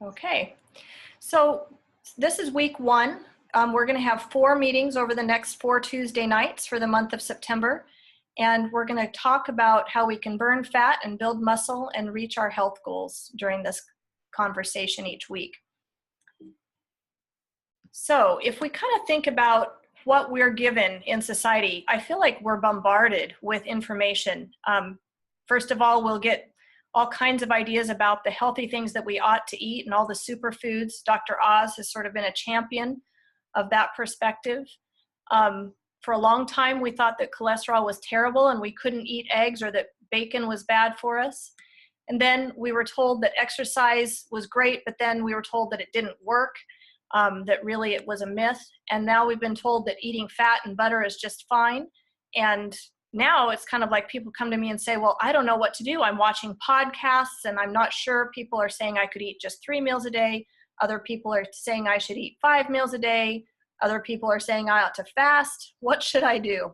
Okay, so this is week one. We're going to have 4 meetings over the next 4 Tuesday nights for the month of September. And we're going to talk about how we can burn fat and build muscle and reach our health goals during this conversation each week. So if we kind of think about what we're given in society, I feel like we're bombarded with information. First of all, we'll get all kinds of ideas about the healthy things that we ought to eat and all the superfoods. Dr. Oz has sort of been a champion of that perspective. For a long time, we thought that cholesterol was terrible and we couldn't eat eggs, or that bacon was bad for us. And then we were told that exercise was great, but then we were told that it didn't work, that really it was a myth. And now we've been told that eating fat and butter is just fine. And now it's kind of like people come to me and say, well, I don't know what to do. I'm watching podcasts and I'm not sure. People are saying I could eat just 3 meals a day. Other people are saying I should eat 5 meals a day. Other people are saying I ought to fast. What should I do?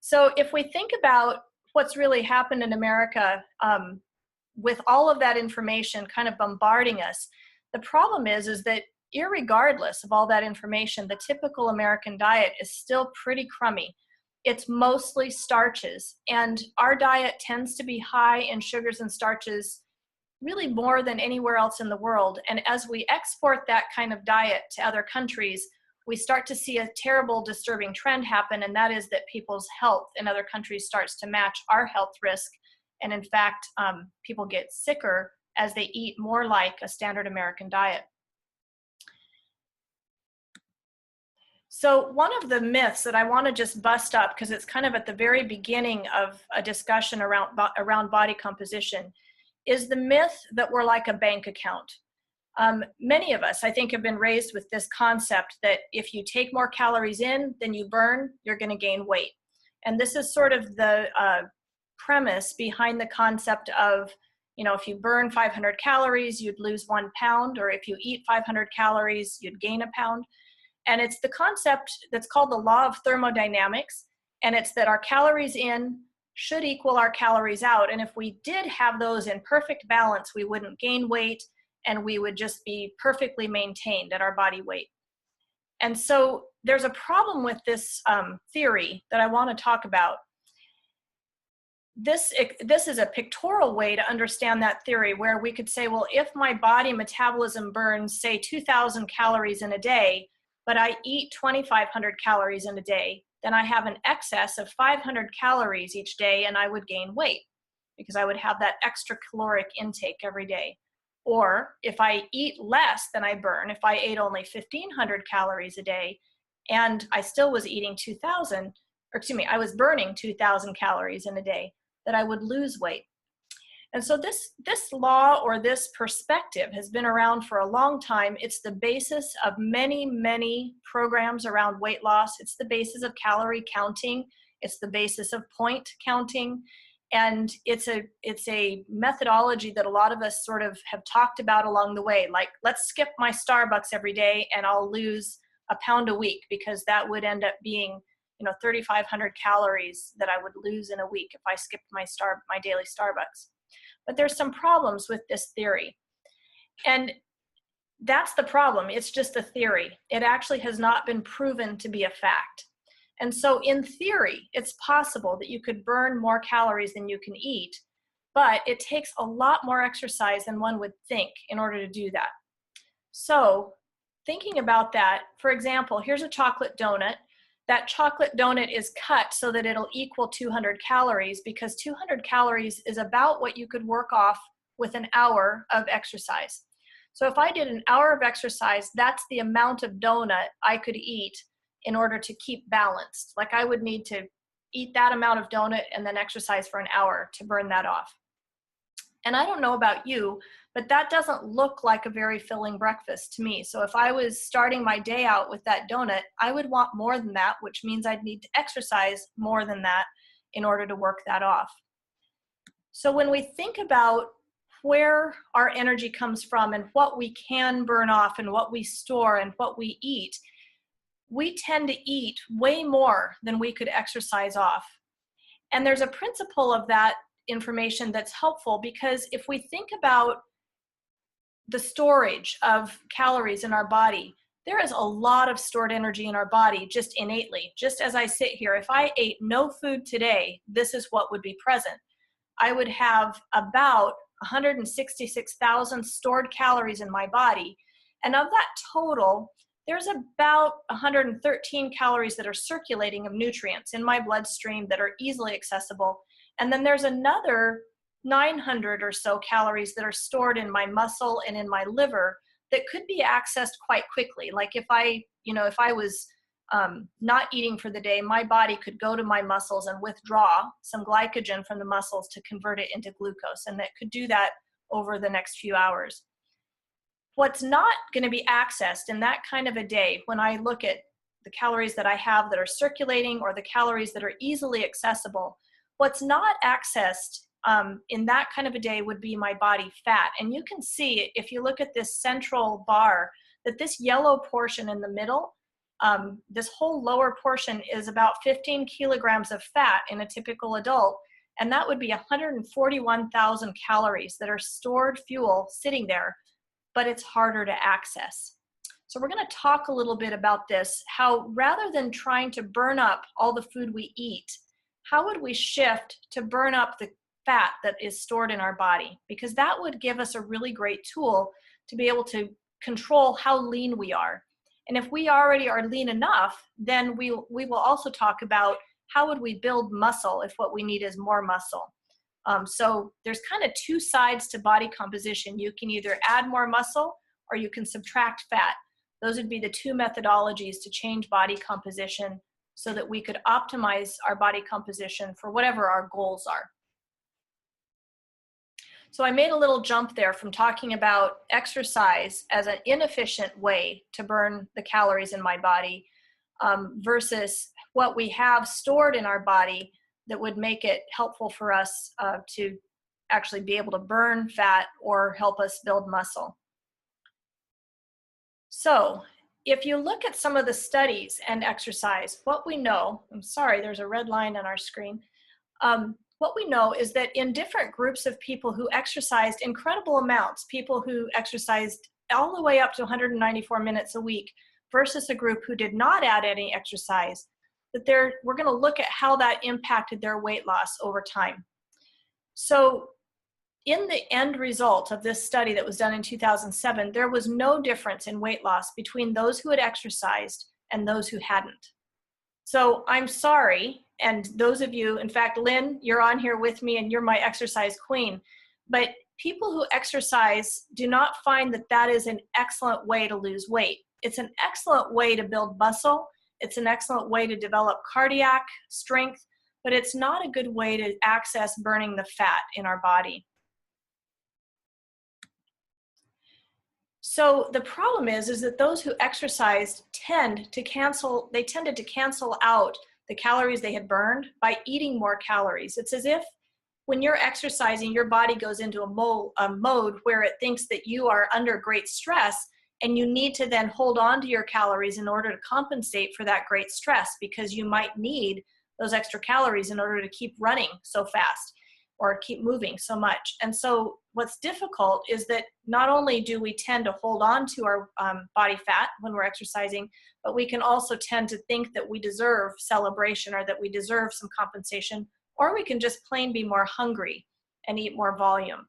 So if we think about what's really happened in America, with all of that information kind of bombarding us, the problem is that irregardless of all that information, the typical American diet is still pretty crummy. It's mostly starches, and our diet tends to be high in sugars and starches, really more than anywhere else in the world. And as we export that kind of diet to other countries, we start to see a terrible, disturbing trend happen, and that is that people's health in other countries starts to match our health risk. And in fact, people get sicker as they eat more like a standard American diet. So one of the myths that I want to just bust up, because it's kind of at the very beginning of a discussion around body composition, is the myth that we're like a bank account. Many of us, I think, have been raised with this concept that if you take more calories in than you burn, you're going to gain weight. And this is sort of the premise behind the concept of, if you burn 500 calories, you'd lose 1 pound, or if you eat 500 calories, you'd gain a pound. And it's the concept that's called the law of thermodynamics. And it's that our calories in should equal our calories out. And if we did have those in perfect balance, we wouldn't gain weight and we would just be perfectly maintained at our body weight. And so there's a problem with this theory that I want to talk about. This is a pictorial way to understand that theory, where we could say, well, if my body metabolism burns, say, 2,000 calories in a day, but I eat 2,500 calories in a day, then I have an excess of 500 calories each day and I would gain weight because I would have that extra caloric intake every day. Or if I eat less than I burn, if I ate only 1,500 calories a day and I still was eating I was burning 2,000 calories in a day, that I would lose weight. And so this law, or this perspective, has been around for a long time. It's the basis of many, many programs around weight loss. It's the basis of calorie counting. It's the basis of point counting. And it's a methodology that a lot of us sort of have talked about along the way. Like, let's skip my Starbucks every day and I'll lose a pound a week, because that would end up being 3,500 calories that I would lose in a week if I skipped my daily Starbucks. But there's some problems with this theory. And that's the problem. It's just a theory. It actually has not been proven to be a fact. And so in theory, it's possible that you could burn more calories than you can eat, but it takes a lot more exercise than one would think in order to do that. So thinking about that, for example, here's a chocolate donut. That chocolate donut is cut so that it'll equal 200 calories, because 200 calories is about what you could work off with an hour of exercise. So if I did an hour of exercise, that's the amount of donut I could eat in order to keep balanced. Like, I would need to eat that amount of donut and then exercise for an hour to burn that off. And I don't know about you, but that doesn't look like a very filling breakfast to me. So if I was starting my day out with that donut, I would want more than that, which means I'd need to exercise more than that in order to work that off. So when we think about where our energy comes from and what we can burn off and what we store and what we eat, we tend to eat way more than we could exercise off. And there's a principle of that information that's helpful, because if we think about the storage of calories in our body, there is a lot of stored energy in our body just innately. Just as I sit here, if I ate no food today, this is what would be present. I would have about 166,000 stored calories in my body. And of that total, there's about 113 calories that are circulating of nutrients in my bloodstream that are easily accessible. And then there's another 900 or so calories that are stored in my muscle and in my liver that could be accessed quite quickly. Like if I was not eating for the day, my body could go to my muscles and withdraw some glycogen from the muscles to convert it into glucose, and that could do that over the next few hours. What's not going to be accessed in that kind of a day, when I look at the calories that I have that are circulating or the calories that are easily accessible, what's not accessed in that kind of a day would be my body fat. And you can see, if you look at this central bar, that this yellow portion in the middle, this whole lower portion is about 15 kilograms of fat in a typical adult. And that would be 141,000 calories that are stored fuel sitting there, but it's harder to access. So we're going to talk a little bit about this, how rather than trying to burn up all the food we eat, how would we shift to burn up the fat that is stored in our body? Because that would give us a really great tool to be able to control how lean we are. And if we already are lean enough, then we will also talk about how would we build muscle if what we need is more muscle. So there's kind of two sides to body composition. You can either add more muscle or you can subtract fat. Those would be the two methodologies to change body composition so that we could optimize our body composition for whatever our goals are. So I made a little jump there from talking about exercise as an inefficient way to burn the calories in my body versus what we have stored in our body that would make it helpful for us to actually be able to burn fat or help us build muscle. So if you look at some of the studies and exercise, what we know, I'm sorry, there's a red line on our screen. What we know is that in different groups of people who exercised incredible amounts, people who exercised all the way up to 194 minutes a week versus a group who did not add any exercise, that we're going to look at how that impacted their weight loss over time. So in the end result of this study that was done in 2007, there was no difference in weight loss between those who had exercised and those who hadn't. So I'm sorry, and those of you, in fact, Lynn, you're on here with me and you're my exercise queen, but people who exercise do not find that that is an excellent way to lose weight. It's an excellent way to build muscle. It's an excellent way to develop cardiac strength, but it's not a good way to access burning the fat in our body. So the problem is that those who exercised tended to cancel out the calories they had burned by eating more calories. It's as if when you're exercising, your body goes into a mode where it thinks that you are under great stress and you need to then hold on to your calories in order to compensate for that great stress, because you might need those extra calories in order to keep running so fast or keep moving so much. And so what's difficult is that not only do we tend to hold on to our body fat when we're exercising, but we can also tend to think that we deserve celebration or that we deserve some compensation, or we can just plain be more hungry and eat more volume.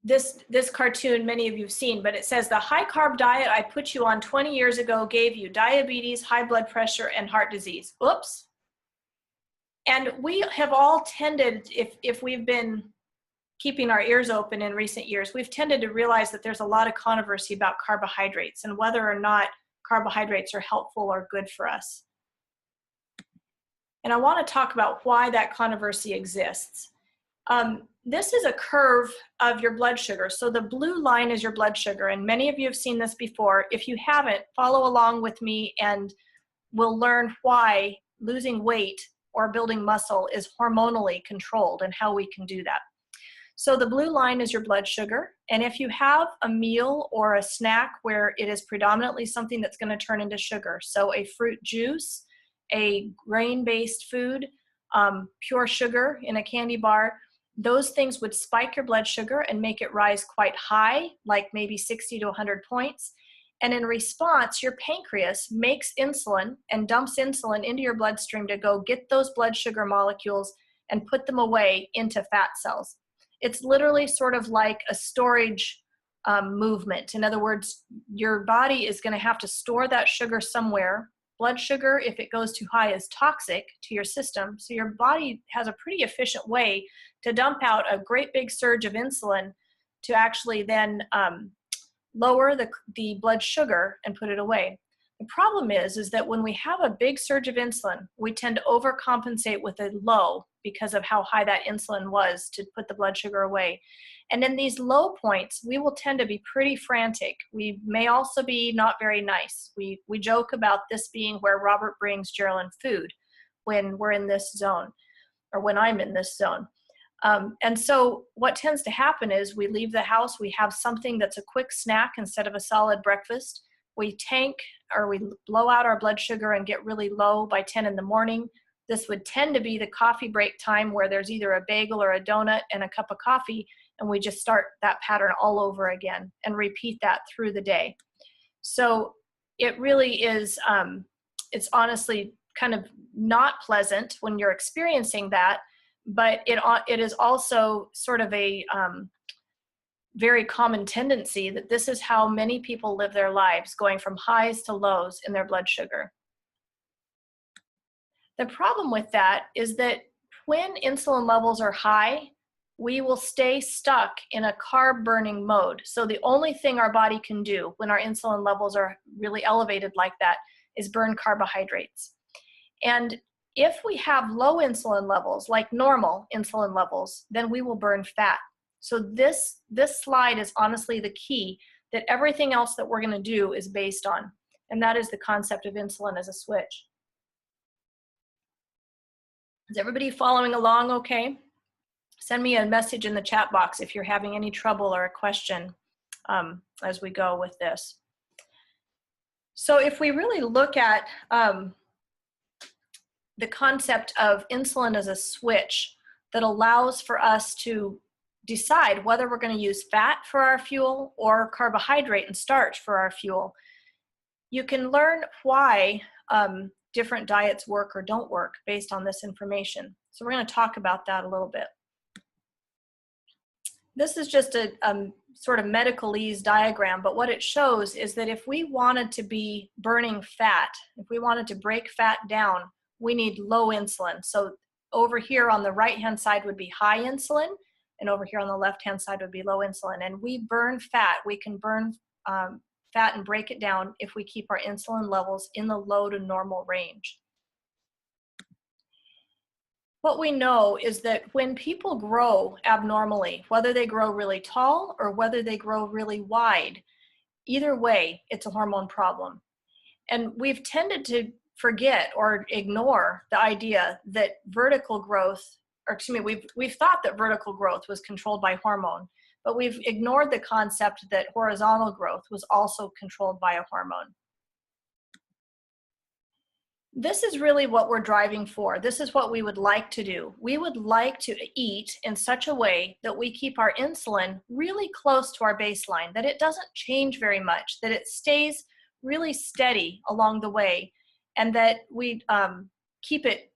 This cartoon, many of you have seen, but it says the high carb diet I put you on 20 years ago gave you diabetes, high blood pressure, and heart disease. Oops. And we have all tended, if we've been keeping our ears open in recent years, we've tended to realize that there's a lot of controversy about carbohydrates and whether or not carbohydrates are helpful or good for us. And I want to talk about why that controversy exists. This is a curve of your blood sugar. So the blue line is your blood sugar, and many of you have seen this before. If you haven't, follow along with me and we'll learn why losing weight or building muscle is hormonally controlled and how we can do that. So the blue line is your blood sugar, and if you have a meal or a snack where it is predominantly something that's going to turn into sugar, so a fruit juice, a grain-based food, pure sugar in a candy bar, those things would spike your blood sugar and make it rise quite high, like maybe 60 to 100 points. And in response, your pancreas makes insulin and dumps insulin into your bloodstream to go get those blood sugar molecules and put them away into fat cells. It's literally sort of like a storage movement. In other words, your body is going to have to store that sugar somewhere. Blood sugar, if it goes too high, is toxic to your system. So your body has a pretty efficient way to dump out a great big surge of insulin to actually then lower the blood sugar and put it away. The problem is that when we have a big surge of insulin, we tend to overcompensate with a low because of how high that insulin was to put the blood sugar away. And in these low points, we will tend to be pretty frantic. We may also be not very nice. We joke about this being where Robert brings Geraldine food when we're in this zone, or when I'm in this zone. And so what tends to happen is we leave the house, we have something that's a quick snack instead of a solid breakfast. We tank or we blow out our blood sugar and get really low by 10 in the morning. This would tend to be the coffee break time where there's either a bagel or a donut and a cup of coffee, and we just start that pattern all over again and repeat that through the day. So it really is, it's honestly kind of not pleasant when you're experiencing that, but it is also sort of a very common tendency that this is how many people live their lives, going from highs to lows in their blood sugar. The problem with that is that when insulin levels are high, we will stay stuck in a carb burning mode. So the only thing our body can do when our insulin levels are really elevated like that is burn carbohydrates. And if we have low insulin levels, like normal insulin levels, then we will burn fat. So this slide is honestly the key that everything else that we're going to do is based on. And that is the concept of insulin as a switch. Is everybody following along okay? Send me a message in the chat box if you're having any trouble or a question as we go with this. So if we really look at the concept of insulin as a switch that allows for us to decide whether we're going to use fat for our fuel or carbohydrate and starch for our fuel, you can learn why different diets work or don't work based on this information. So we're going to talk about that a little bit. This is just a sort of medicalese diagram, but what it shows is that if we wanted to be burning fat, if we wanted to break fat down, we need low insulin. So over here on the right-hand side would be high insulin, and over here on the left-hand side would be low insulin. And we burn fat. We can burn fat and break it down if we keep our insulin levels in the low to normal range. What we know is that when people grow abnormally, whether they grow really tall or whether they grow really wide, either way, it's a hormone problem. And we've tended to forget or ignore the idea that vertical growth, or excuse me, we've thought that vertical growth was controlled by hormone, but we've ignored the concept that horizontal growth was also controlled by a hormone. This is really what we're driving for. This is what we would like to do. We would like to eat in such a way that we keep our insulin really close to our baseline, that it doesn't change very much, that it stays really steady along the way, and that we keep it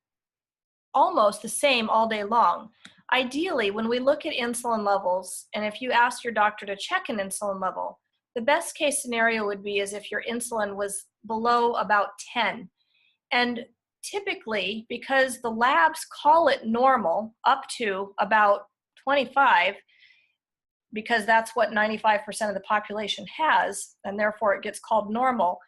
almost the same all day long. Ideally, when we look at insulin levels, and if you ask your doctor to check an insulin level, the best case scenario would be as if your insulin was below about 10. And typically, because the labs call it normal up to about 25, because that's what 95% of the population has, and therefore it gets called normal,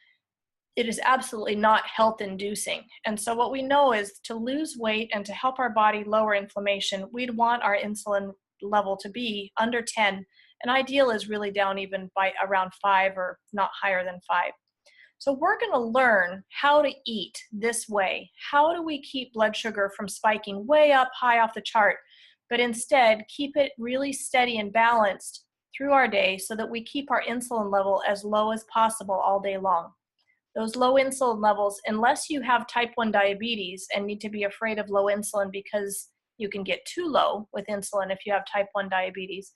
it is absolutely not health inducing. And so what we know is to lose weight and to help our body lower inflammation, we'd want our insulin level to be under 10. And ideal is really down even by around 5 or not higher than 5. So we're going to learn how to eat this way. How do we keep blood sugar from spiking way up high off the chart, but instead keep it really steady and balanced through our day so that we keep our insulin level as low as possible all day long. Those low insulin levels, unless you have type 1 diabetes and need to be afraid of low insulin because You can get too low with insulin if you have type 1 diabetes.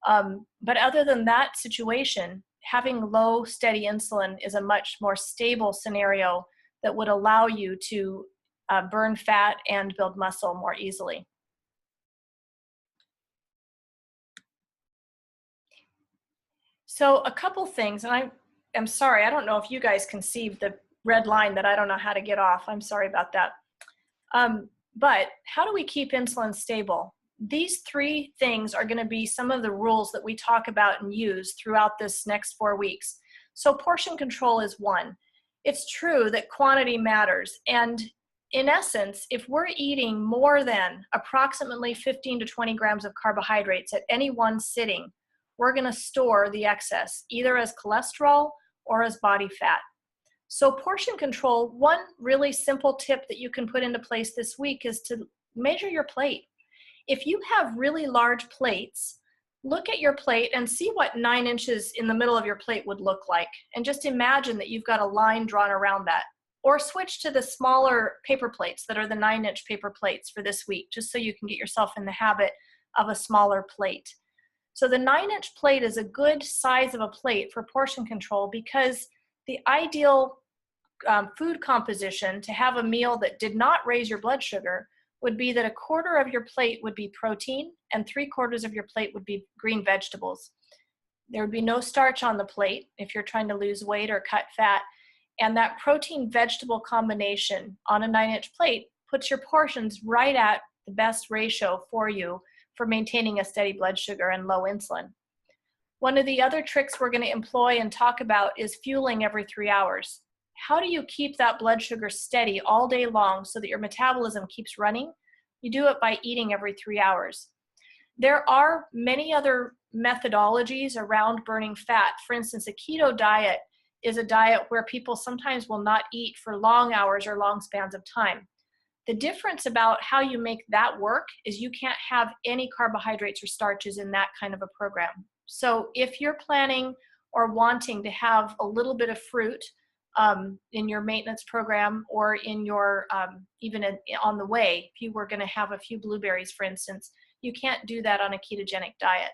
But other than that situation, having low, steady insulin is a much more stable scenario that would allow you to burn fat and build muscle more easily. So a couple things, and I'm sorry, I don't know if you guys can see the red line that I don't know how to get off. I'm sorry about that. But how do we keep insulin stable? These three things are going to be some of the rules that we talk about and use throughout this next 4 weeks. So portion control is one. It's true that quantity matters. And in essence, if we're eating more than approximately 15 to 20 grams of carbohydrates at any one sitting, we're going to store the excess either as cholesterol or as body fat. So portion control, one really simple tip that you can put into place this week is to measure your plate. If you have really large plates, look at your plate and see what 9 inches in the middle of your plate would look like. And just imagine that you've got a line drawn around that. Or switch to the smaller paper plates that are the 9-inch paper plates for this week, just so you can get yourself in the habit of a smaller plate. So the 9-inch plate is a good size of a plate for portion control because the ideal food composition to have a meal that did not raise your blood sugar would be that 1/4 of your plate would be protein and 3/4 of your plate would be green vegetables. There would be no starch on the plate if you're trying to lose weight or cut fat. And that protein vegetable combination on a 9-inch plate puts your portions right at the best ratio for you for maintaining a steady blood sugar and low insulin. One of the other tricks we're going to employ and talk about is fueling every 3 hours. How do you keep that blood sugar steady all day long so that your metabolism keeps running? You do it by eating every 3 hours. There are many other methodologies around burning fat. For instance, a keto diet is a diet where people sometimes will not eat for long hours or long spans of time. The difference about how you make that work is you can't have any carbohydrates or starches in that kind of a program. So if you're planning or wanting to have a little bit of fruit in your maintenance program or in your, on the way, if you were going to have a few blueberries, for instance, you can't do that on a ketogenic diet.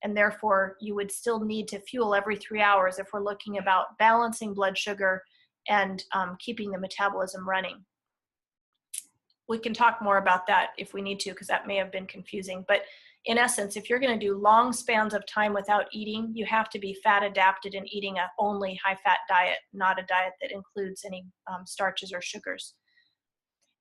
And therefore, you would still need to fuel every 3 hours if we're looking about balancing blood sugar and keeping the metabolism running. We can talk more about that if we need to, because that may have been confusing. But in essence, if you're going to do long spans of time without eating, you have to be fat adapted and eating a only high-fat diet, not a diet that includes any starches or sugars.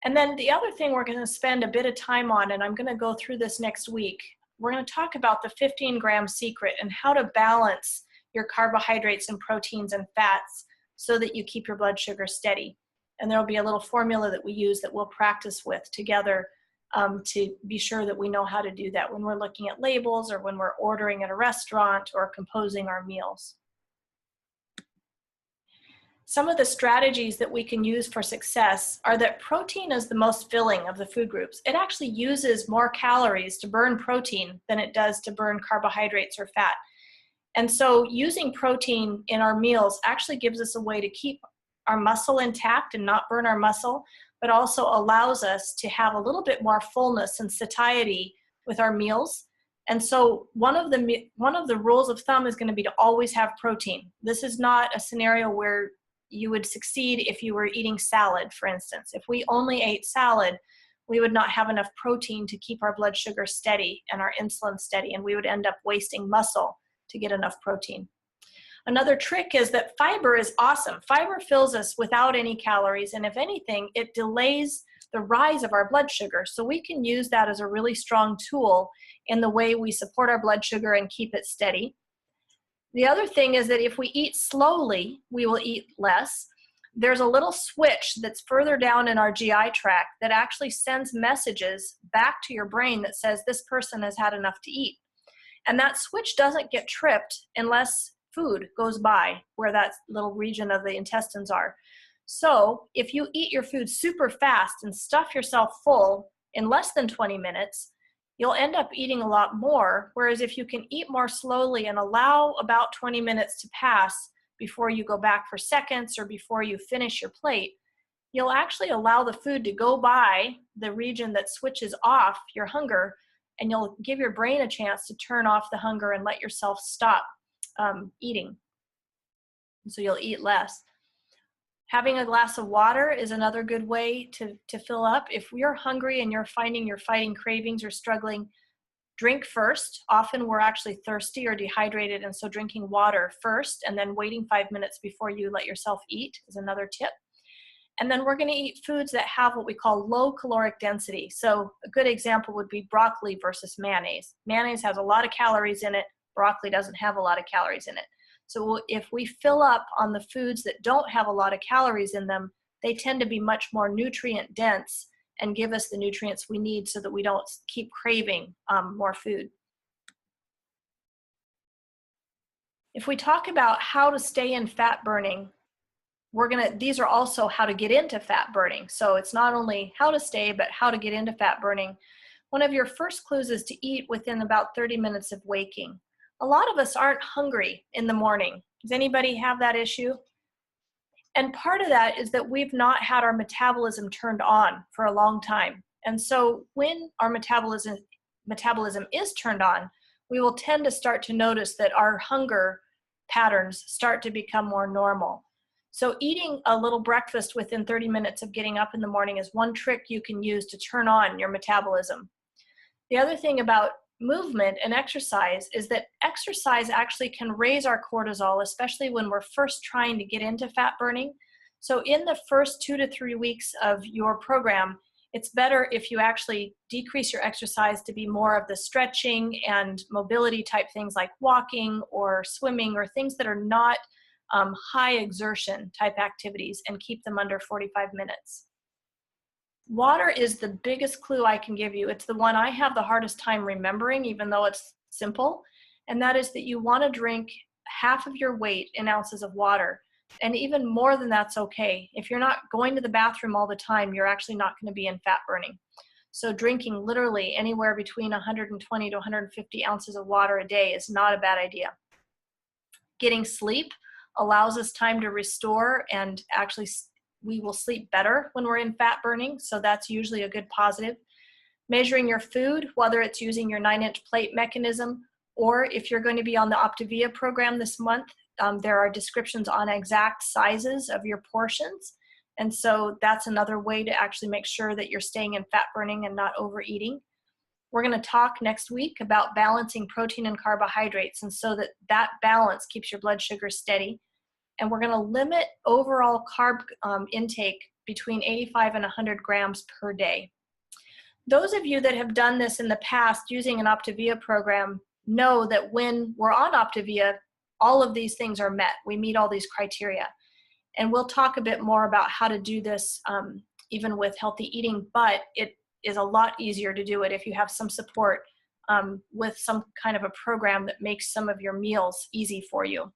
And then the other thing we're going to spend a bit of time on, and I'm going to go through this next week, we're going to talk about the 15-gram secret and how to balance your carbohydrates and proteins and fats so that you keep your blood sugar steady. And there'll be a little formula that we use that we'll practice with together to be sure that we know how to do that when we're looking at labels or when we're ordering at a restaurant or composing our meals. Some of the strategies that we can use for success are that protein is the most filling of the food groups. It actually uses more calories to burn protein than it does to burn carbohydrates or fat. And so using protein in our meals actually gives us a way to keep our muscle intact and not burn our muscle, but also allows us to have a little bit more fullness and satiety with our meals. And so one of the rules of thumb is going to be to always have protein. This is not a scenario where you would succeed if you were eating salad, for instance. If we only ate salad, we would not have enough protein to keep our blood sugar steady and our insulin steady, and we would end up wasting muscle to get enough protein. Another trick is that fiber is awesome. Fiber fills us without any calories, and if anything, it delays the rise of our blood sugar. So we can use that as a really strong tool in the way we support our blood sugar and keep it steady. The other thing is that if we eat slowly, we will eat less. There's a little switch that's further down in our GI tract that actually sends messages back to your brain that says this person has had enough to eat. And that switch doesn't get tripped unless food goes by where that little region of the intestines are. So if you eat your food super fast and stuff yourself full in less than 20 minutes, you'll end up eating a lot more. Whereas if you can eat more slowly and allow about 20 minutes to pass before you go back for seconds or before you finish your plate, you'll actually allow the food to go by the region that switches off your hunger, and you'll give your brain a chance to turn off the hunger and let yourself stop eating. So you'll eat less. Having a glass of water is another good way to fill up. If you're hungry and you're finding you're fighting cravings or struggling, drink first. Often we're actually thirsty or dehydrated, and so drinking water first and then waiting 5 minutes before you let yourself eat is another tip. And then we're going to eat foods that have what we call low caloric density. So a good example would be broccoli versus mayonnaise. Mayonnaise has a lot of calories in it. Broccoli doesn't have a lot of calories in it. So if we fill up on the foods that don't have a lot of calories in them, they tend to be much more nutrient dense and give us the nutrients we need so that we don't keep craving more food. If we talk about how to stay in fat burning, these are also how to get into fat burning. So it's not only how to stay, but how to get into fat burning. One of your first clues is to eat within about 30 minutes of waking. A lot of us aren't hungry in the morning. Does anybody have that issue? And part of that is that we've not had our metabolism turned on for a long time. And so when our metabolism is turned on, we will tend to start to notice that our hunger patterns start to become more normal. So eating a little breakfast within 30 minutes of getting up in the morning is one trick you can use to turn on your metabolism. The other thing about movement and exercise is that exercise actually can raise our cortisol, especially when we're first trying to get into fat burning. So in the first 2 to 3 weeks of your program, it's better if you actually decrease your exercise to be more of the stretching and mobility type things like walking or swimming or things that are not high exertion type activities, and keep them under 45 minutes. Water is the biggest clue I can give you. It's the one I have the hardest time remembering, even though it's simple. And that is that you want to drink half of your weight in ounces of water. And even more than that's okay. If you're not going to the bathroom all the time, you're actually not going to be in fat burning. So drinking literally anywhere between 120 to 150 ounces of water a day is not a bad idea. Getting sleep allows us time to restore, and actually we will sleep better when we're in fat burning, so that's usually a good positive. Measuring your food, whether it's using your 9-inch plate mechanism, or if you're going to be on the Optavia program this month, there are descriptions on exact sizes of your portions, and so that's another way to actually make sure that you're staying in fat burning and not overeating. We're going to talk next week about balancing protein and carbohydrates, and so that balance keeps your blood sugar steady. And we're going to limit overall carb intake between 85 and 100 grams per day. Those of you that have done this in the past using an Optavia program know that when we're on Optavia, all of these things are met. We meet all these criteria. And we'll talk a bit more about how to do this even with healthy eating, but it is a lot easier to do it if you have some support with some kind of a program that makes some of your meals easy for you.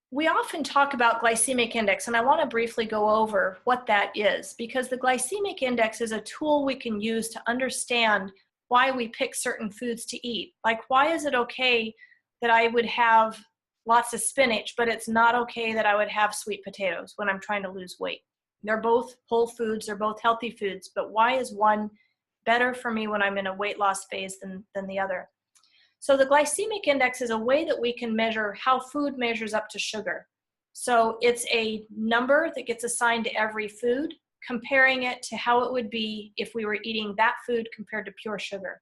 We often talk about glycemic index, and I want to briefly go over what that is, because the glycemic index is a tool we can use to understand why we pick certain foods to eat. Like, why is it okay that I would have lots of spinach, but it's not okay that I would have sweet potatoes when I'm trying to lose weight? They're both whole foods, they're both healthy foods, but why is one better for me when I'm in a weight loss phase than the other? So the glycemic index is a way that we can measure how food measures up to sugar. So it's a number that gets assigned to every food, comparing it to how it would be if we were eating that food compared to pure sugar.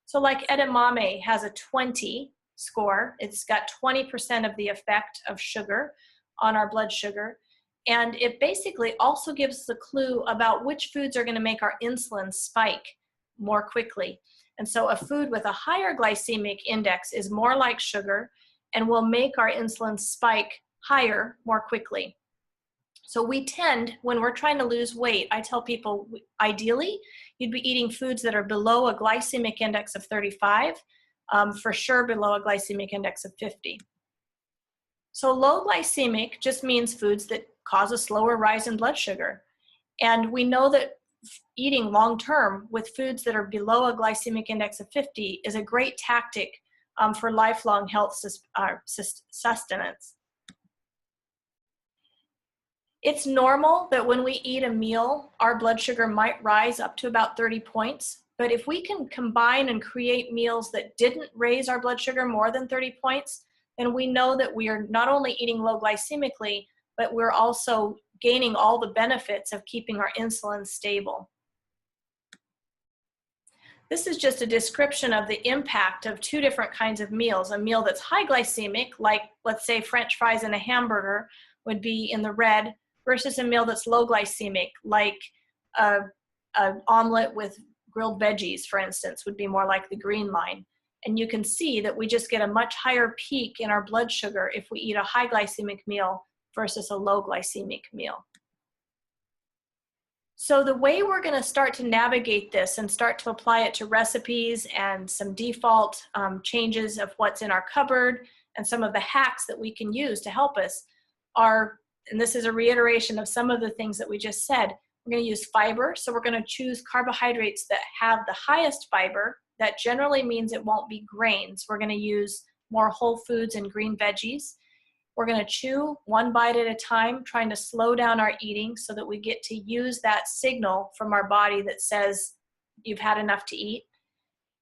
So like edamame has a 20 score. It's got 20% of the effect of sugar on our blood sugar. And it basically also gives us a clue about which foods are going to make our insulin spike more quickly. And so a food with a higher glycemic index is more like sugar and will make our insulin spike higher more quickly. So we tend, when we're trying to lose weight, I tell people ideally you'd be eating foods that are below a glycemic index of 35, for sure below a glycemic index of 50. So low glycemic just means foods that cause a slower rise in blood sugar. And we know that eating long-term with foods that are below a glycemic index of 50 is a great tactic for lifelong health sustenance. It's normal that when we eat a meal, our blood sugar might rise up to about 30 points. But if we can combine and create meals that didn't raise our blood sugar more than 30 points, then we know that we are not only eating low glycemically, but we're also gaining all the benefits of keeping our insulin stable. This is just a description of the impact of two different kinds of meals. A meal that's high glycemic, like let's say French fries and a hamburger, would be in the red, versus a meal that's low glycemic, like an omelet with grilled veggies, for instance, would be more like the green line. And you can see that we just get a much higher peak in our blood sugar if we eat a high glycemic meal versus a low glycemic meal. So the way we're going to start to navigate this and start to apply it to recipes and some default changes of what's in our cupboard and some of the hacks that we can use to help us are, and this is a reiteration of some of the things that we just said, we're going to use fiber. So we're going to choose carbohydrates that have the highest fiber. That generally means it won't be grains. We're going to use more whole foods and green veggies. We're going to chew one bite at a time, trying to slow down our eating so that we get to use that signal from our body that says you've had enough to eat.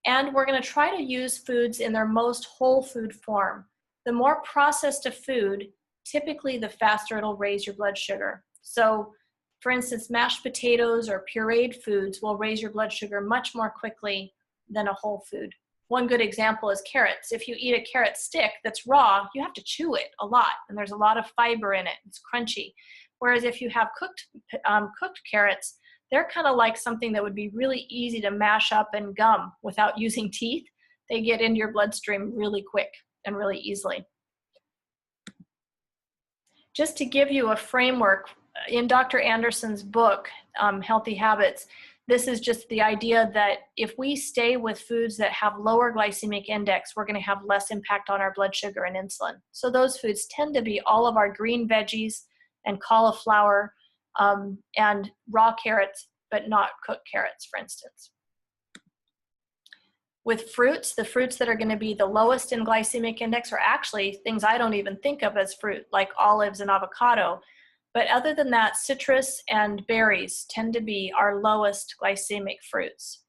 And we're going to try to use foods in their most whole food form. The more processed a food, typically the faster it'll raise your blood sugar. So, for instance, mashed potatoes or pureed foods will raise your blood sugar much more quickly than a whole food. One good example is carrots. If you eat a carrot stick that's raw, you have to chew it a lot, and there's a lot of fiber in it. It's crunchy. Whereas if you have cooked carrots, they're kind of like something that would be really easy to mash up and gum without using teeth. They get into your bloodstream really quick and really easily. Just to give you a framework, in Dr. Anderson's book, Healthy Habits, this is just the idea that if we stay with foods that have lower glycemic index, we're going to have less impact on our blood sugar and insulin. So those foods tend to be all of our green veggies and cauliflower and raw carrots, but not cooked carrots, for instance. With fruits, the fruits that are going to be the lowest in glycemic index are actually things I don't even think of as fruit, like olives and avocado. But other than that, citrus and berries tend to be our lowest glycemic fruits.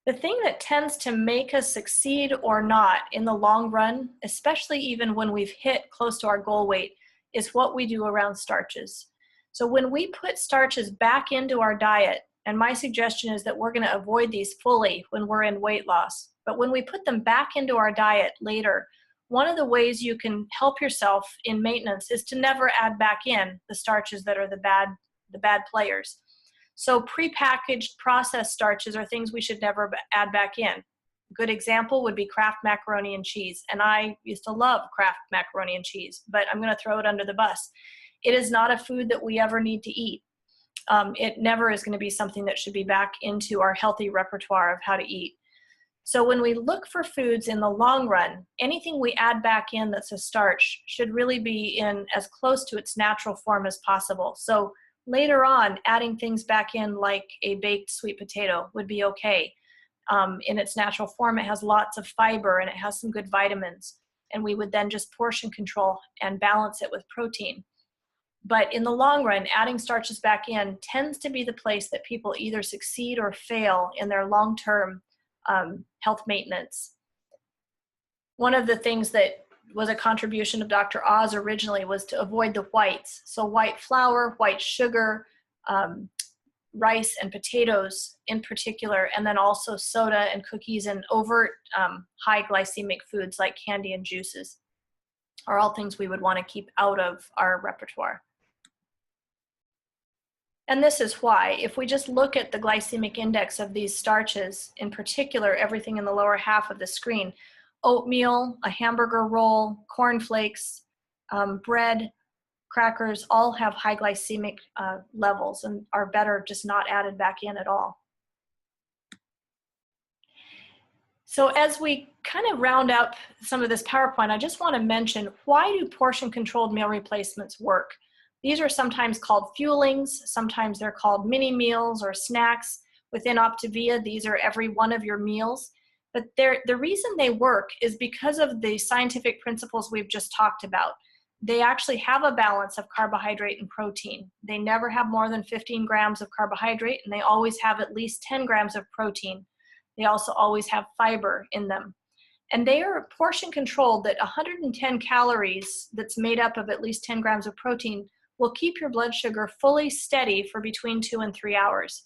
The thing that tends to make us succeed or not in the long run, especially even when we've hit close to our goal weight, is what we do around starches. So when we put starches back into our diet, and my suggestion is that we're going to avoid these fully when we're in weight loss, but when we put them back into our diet later, one of the ways you can help yourself in maintenance is to never add back in the starches that are the bad players. So prepackaged processed starches are things we should never add back in. A good example would be Kraft macaroni and cheese. And I used to love Kraft macaroni and cheese, but I'm going to throw it under the bus. It is not a food that we ever need to eat. It never is going to be something that should be back into our healthy repertoire of how to eat. So when we look for foods in the long run, anything we add back in that's a starch should really be in as close to its natural form as possible. So later on, adding things back in like a baked sweet potato would be okay. In its natural form, it has lots of fiber and it has some good vitamins. And we would then just portion control and balance it with protein. But in the long run, adding starches back in tends to be the place that people either succeed or fail in their long-term health maintenance. One of the things that was a contribution of Dr. Oz originally was to avoid the whites. So white flour, white sugar, rice and potatoes in particular, and then also soda and cookies and overt high glycemic foods like candy and juices are all things we would want to keep out of our repertoire. And this is why, if we just look at the glycemic index of these starches, in particular, everything in the lower half of the screen, oatmeal, a hamburger roll, cornflakes, bread, crackers, all have high glycemic levels and are better just not added back in at all. So as we kind of round up some of this PowerPoint, I just want to mention, why do portion-controlled meal replacements work? These are sometimes called fuelings, sometimes they're called mini meals or snacks. Within Optavia, these are every one of your meals. But the reason they work is because of the scientific principles we've just talked about. they actually have a balance of carbohydrate and protein. They never have more than 15 grams of carbohydrate, and they always have at least 10 grams of protein. They also always have fiber in them. And they are portion controlled, that 110 calories that's made up of at least 10 grams of protein will keep your blood sugar fully steady for between 2 and 3 hours.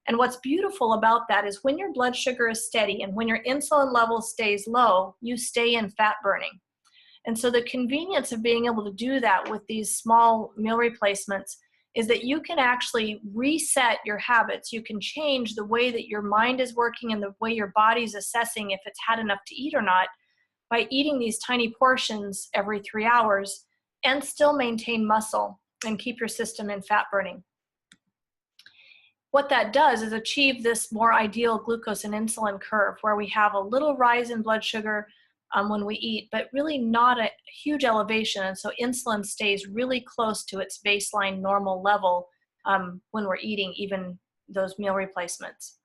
And what's beautiful about that is when your blood sugar is steady and when your insulin level stays low, you stay in fat burning. And so the convenience of being able to do that with these small meal replacements is that you can actually reset your habits. You can change the way that your mind is working and the way your body's assessing if it's had enough to eat or not by eating these tiny portions every 3 hours and still maintain muscle and keep your system in fat burning. What that does is achieve this more ideal glucose and insulin curve where we have a little rise in blood sugar when we eat, but really not a huge elevation. And so insulin stays really close to its baseline normal level when we're eating even those meal replacements.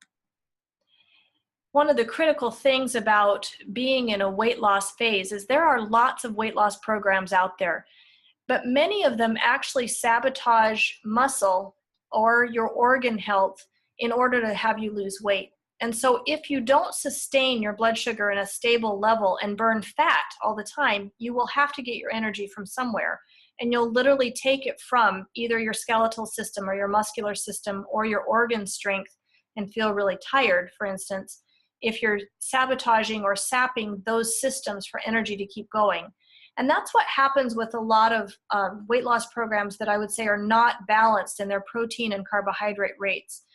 One of the critical things about being in a weight loss phase is there are lots of weight loss programs out there, but many of them actually sabotage muscle or your organ health in order to have you lose weight. And so if you don't sustain your blood sugar in a stable level and burn fat all the time, you will have to get your energy from somewhere. And you'll literally take it from either your skeletal system or your muscular system or your organ strength and feel really tired, for instance, if you're sabotaging or sapping those systems for energy to keep going. And that's what happens with a lot of weight loss programs that I would say are not balanced in their protein and carbohydrate rates.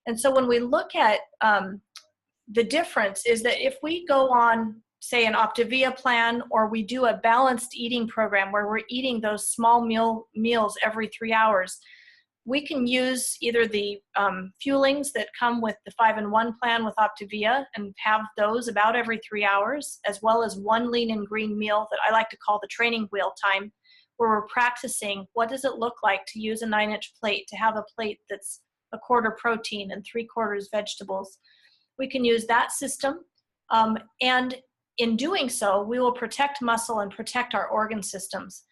And so when we look at the difference is that if we go on, say, an Optavia plan, or we do a balanced eating program where we're eating those small meals every 3 hours, we can use either the fuelings that come with the 5-in-1 plan with Optavia and have those about every 3 hours, as well as one lean and green meal that I like to call the training wheel time, where we're practicing what does it look like to use a 9-inch plate, to have a plate that's a quarter protein and 3/4 vegetables. We can use that system, and in doing so, we will protect muscle and protect our organ systems.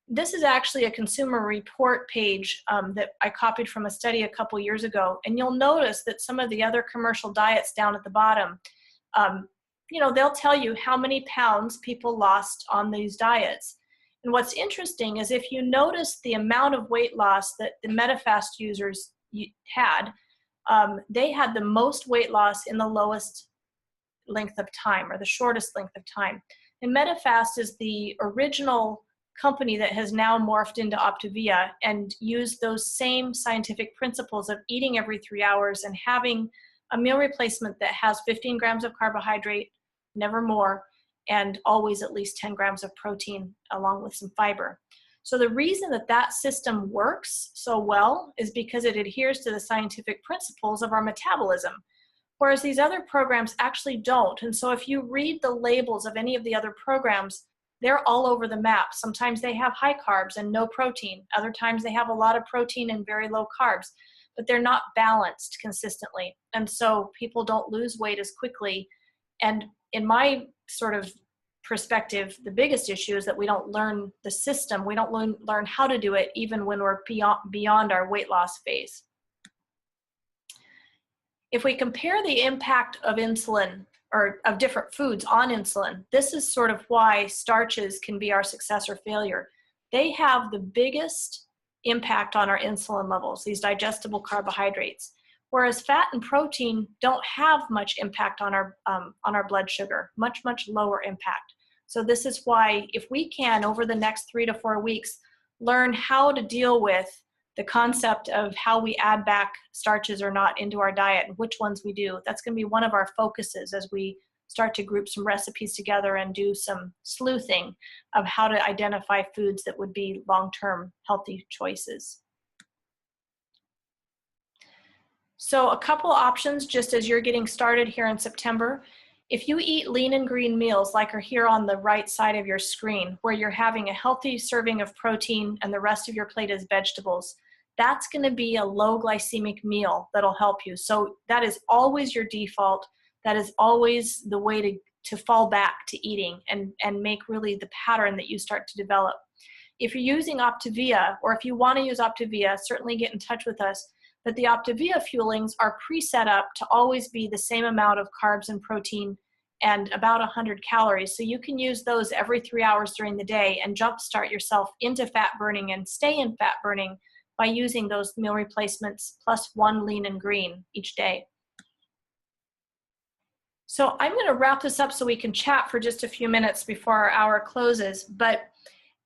This is actually a consumer report page that I copied from a study a couple years ago, and you'll notice that some of the other commercial diets down at the bottom, they'll tell you how many pounds people lost on these diets. And what's interesting is if you notice the amount of weight loss that the Medifast users had, they had the most weight loss in the lowest length of time, or the shortest length of time. And Medifast is the original company that has now morphed into Optavia and used those same scientific principles of eating every 3 hours and having a meal replacement that has 15 grams of carbohydrate, never more, and always at least 10 grams of protein along with some fiber. So the reason that that system works so well is because it adheres to the scientific principles of our metabolism, whereas these other programs actually don't. And so if you read the labels of any of the other programs, they're all over the map. Sometimes they have high carbs and no protein. Other times they have a lot of protein and very low carbs, but they're not balanced consistently. And so people don't lose weight as quickly. And in my sort of perspective, the biggest issue is that we don't learn the system. We don't learn how to do it even when we're beyond our weight loss phase. If we compare the impact of insulin or of different foods on insulin, this is sort of why starches can be our success or failure. They have the biggest impact on our insulin levels, these digestible carbohydrates, whereas fat and protein don't have much impact on our blood sugar, much lower impact. So this is why if we can, over the next 3 to 4 weeks, learn how to deal with the concept of how we add back starches or not into our diet and which ones we do, that's going to be one of our focuses as we start to group some recipes together and do some sleuthing of how to identify foods that would be long-term healthy choices. So a couple options just as you're getting started here in September. If you eat lean and green meals like are here on the right side of your screen, where you're having a healthy serving of protein and the rest of your plate is vegetables, that's going to be a low glycemic meal that'll help you. So that is always your default. That is always the way to fall back to eating and make really the pattern that you start to develop. if you're using Optavia, or if you want to use Optavia, certainly get in touch with us. But the Optavia fuelings are pre-set up to always be the same amount of carbs and protein and about 100 calories. So you can use those every 3 hours during the day and jumpstart yourself into fat burning and stay in fat burning by using those meal replacements plus 1 lean and green each day. So I'm going to wrap this up so we can chat for just a few minutes before our hour closes. But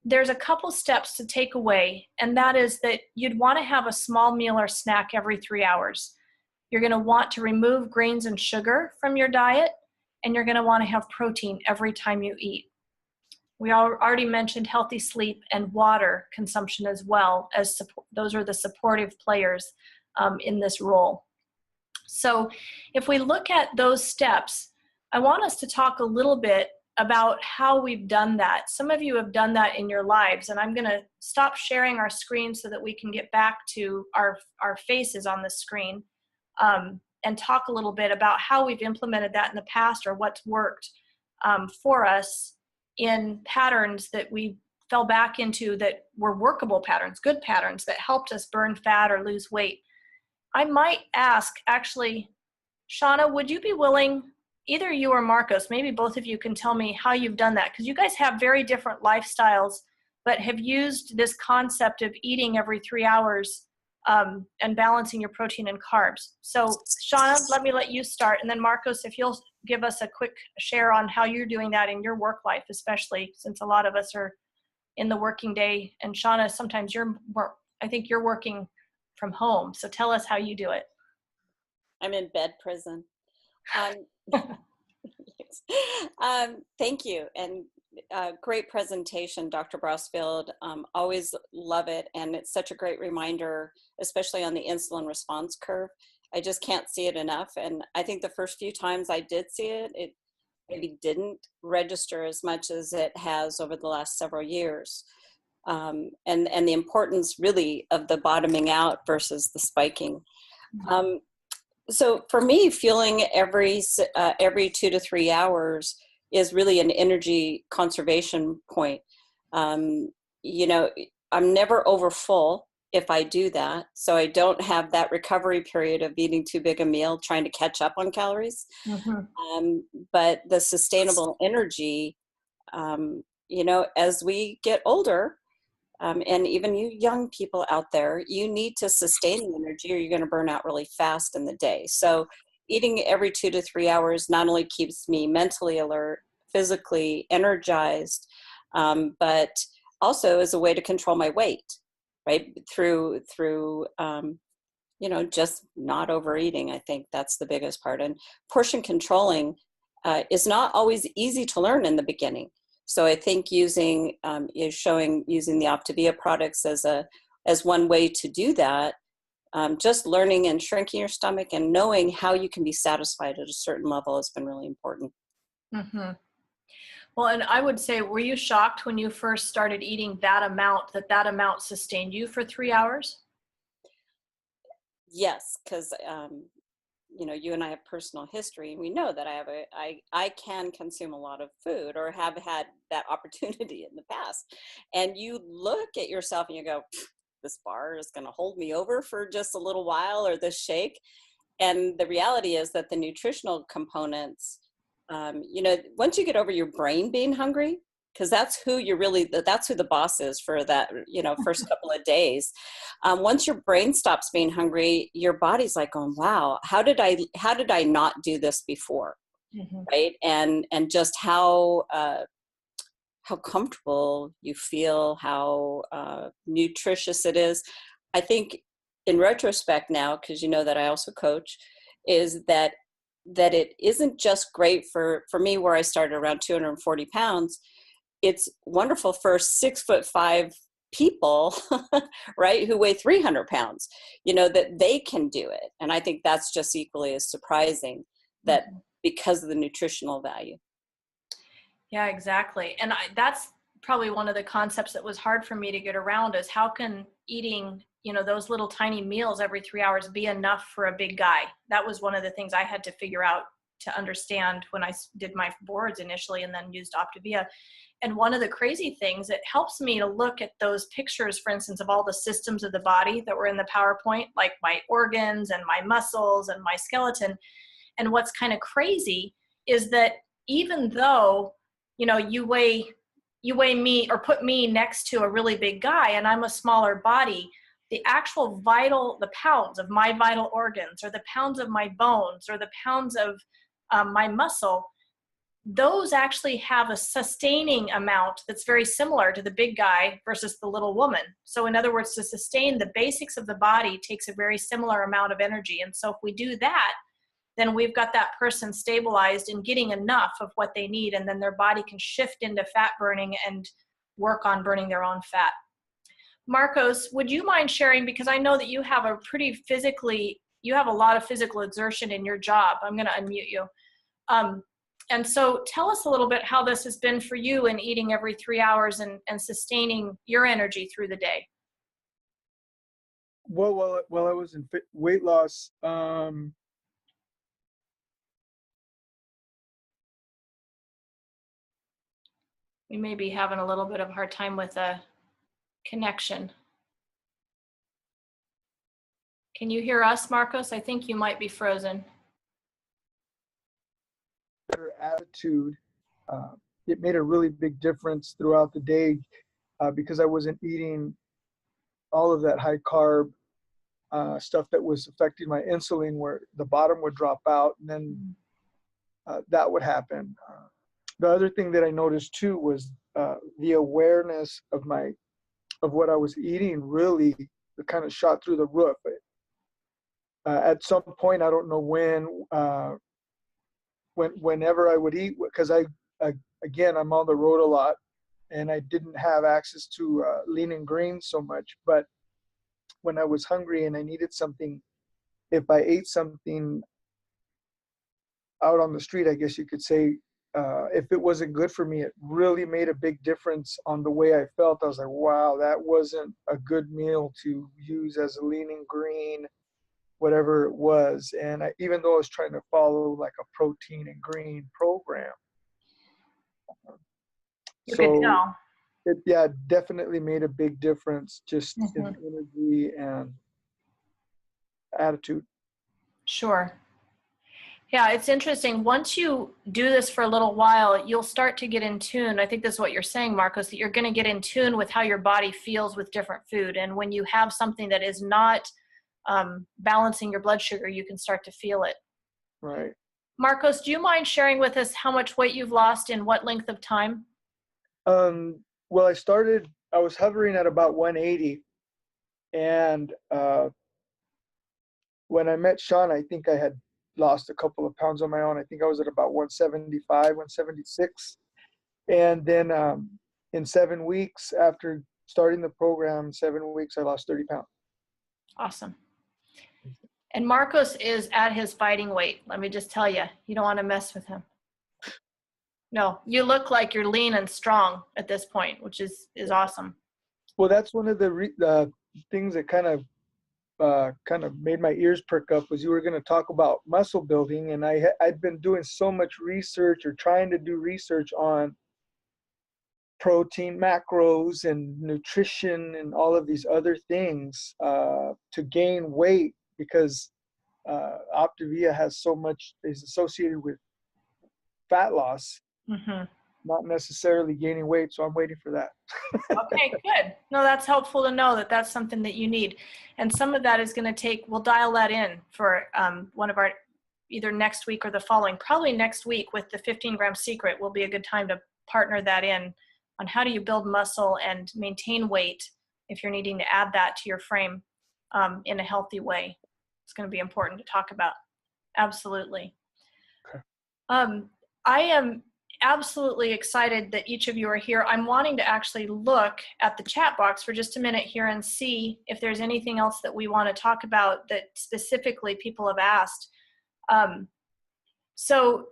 there's a couple steps to take away, and that is that you'd want to have a small meal or snack every 3 hours. You're going to want to remove grains and sugar from your diet, and you're going to want to have protein every time you eat. We already mentioned healthy sleep and water consumption as well, as those are the supportive players in this role. So if we look at those steps, I want us to talk a little bit about how we've done that. Some of you have done that in your lives, and I'm going to stop sharing our screen so that we can get back to our faces on the screen and talk a little bit about how we've implemented that in the past, or what's worked for us in patterns that we fell back into that were workable patterns, good patterns that helped us burn fat or lose weight. I might ask, actually, Shauna, would you be willing, either you or Marcos, maybe both of you can tell me how you've done that, because you guys have very different lifestyles, but have used this concept of eating every 3 hours and balancing your protein and carbs. So Shauna, let me let you start, and then Marcos, if you'll give us a quick share on how you're doing that in your work life, especially since a lot of us are in the working day, and Shauna, sometimes I think you're working from home. So tell us how you do it. I'm in bed prison. Thank you. And great presentation, Dr. Brossfield. Always love it. And it's such a great reminder, especially on the insulin response curve. I just can't see it enough. And I think the first few times I did see it, it maybe didn't register as much as it has over the last several years. And the importance really of the bottoming out versus the spiking. So for me, fueling every 2 to 3 hours is really an energy conservation point. You know, I'm never over full if I do that. So I don't have that recovery period of eating too big a meal, trying to catch up on calories. But the sustainable energy, you know, as we get older, and even you young people out there, you need to sustain the energy or you're going to burn out really fast in the day. So eating every 2 to 3 hours not only keeps me mentally alert, physically energized, but also is a way to control my weight, right? Through you know, just not overeating. I think that's the biggest part. And portion controlling is not always easy to learn in the beginning. So I think using the Optavia products as one way to do that, just learning and shrinking your stomach and knowing how you can be satisfied at a certain level has been really important. Well, and I would say, were you shocked when you first started eating that amount sustained you for 3 hours? Yes, because you know, you and I have personal history, and we know that I can consume a lot of food, or have had that opportunity in the past. And you look at yourself and you go, this bar is going to hold me over for just a little while, or this shake. And the reality is that the nutritional components, you know, once you get over your brain being hungry, because that's who the boss is for that, you know, first couple of days. Once your brain stops being hungry, your body's like going, wow, how did I not do this before? Right. And just how comfortable you feel, how nutritious it is. I think in retrospect now, because you know that I also coach, is that it isn't just great for me, where I started around 240 pounds. It's wonderful for 6'5" people, right, who weigh 300 pounds, you know, that they can do it. And I think that's just equally as surprising, that because of the nutritional value. Yeah, exactly. And that's probably one of the concepts that was hard for me to get around, is how can eating, you know, those little tiny meals every 3 hours be enough for a big guy? That was one of the things I had to figure out to understand when I did my boards initially and then used Optavia. And one of the crazy things, it helps me to look at those pictures, for instance, of all the systems of the body that were in the PowerPoint, like my organs and my muscles and my skeleton. And what's kind of crazy is that even though, you know, you weigh me or put me next to a really big guy and I'm a smaller body, the actual the pounds of my vital organs or the pounds of my bones or the pounds of my muscle, those actually have a sustaining amount that's very similar to the big guy versus the little woman. So in other words, to sustain the basics of the body takes a very similar amount of energy. And so if we do that, then we've got that person stabilized and getting enough of what they need, and then their body can shift into fat burning and work on burning their own fat. Marcos, would you mind sharing, because I know that you have you have a lot of physical exertion in your job. I'm going to unmute you. And so tell us a little bit how this has been for you in eating every 3 hours and sustaining your energy through the day. Well, while I was in weight loss, We may be having a little bit of a hard time with a connection. Can you hear us, Marcos? I think you might be frozen. better attitude. It made a really big difference throughout the day because I wasn't eating all of that high carb stuff that was affecting my insulin, where the bottom would drop out, and then that would happen. The other thing that I noticed too was the awareness of what I was eating really kind of shot through the roof. At some point, I don't know whenever I would eat, because again, I'm on the road a lot, and I didn't have access to lean and green so much. But when I was hungry and I needed something, if I ate something out on the street, I guess you could say, if it wasn't good for me, it really made a big difference on the way I felt. I was like, wow, that wasn't a good meal to use as a lean and green, whatever it was. And even though I was trying to follow like a protein and green program. You could tell. It definitely made a big difference just in energy and attitude. Sure. Yeah, it's interesting. Once you do this for a little while, you'll start to get in tune. I think this is what you're saying, Marcos, that you're going to get in tune with how your body feels with different food. And when you have something that is not balancing your blood sugar, you can start to feel it. Right. Marcos, do you mind sharing with us how much weight you've lost in what length of time? Well, I was hovering at about 180. And when I met Sean, I think I had lost a couple of pounds on my own. I think I was at about 175, 176. And then in 7 weeks after starting the program, 7 weeks, I lost 30 pounds. Awesome. And Marcos is at his fighting weight. Let me just tell you, you don't want to mess with him. No, you look like you're lean and strong at this point, which is awesome. Well, that's one of the things that kind of made my ears perk up, was you were going to talk about muscle building, and I'd been doing so much research, or trying to do research on protein macros and nutrition and all of these other things to gain weight, because Optavia is associated with fat loss, not necessarily gaining weight. So I'm waiting for that. Okay, good. No, that's helpful to know that that's something that you need. And some of that is going to take, we'll dial that in for one of our, either next week or the following, probably next week with the 15-gram secret will be a good time to partner that in on how do you build muscle and maintain weight if you're needing to add that to your frame in a healthy way. It's going to be important to talk about. Absolutely. Okay. I am absolutely excited that each of you are here. I'm wanting to actually look at the chat box for just a minute here and see if there's anything else that we want to talk about that specifically people have asked. So